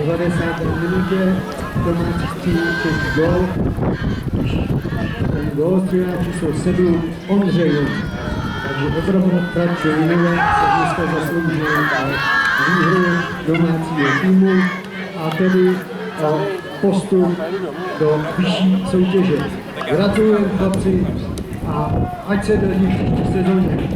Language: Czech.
90. minutě domácí střílíček gól. Ten gól střílá číslo 7 Ondřej. Takže opravdu Pračovínové se dneska zasloužili výhru domácího týmu a tedy postup do vyšší soutěže. Gratulujem chlapci a ať se daří v příští sezóně.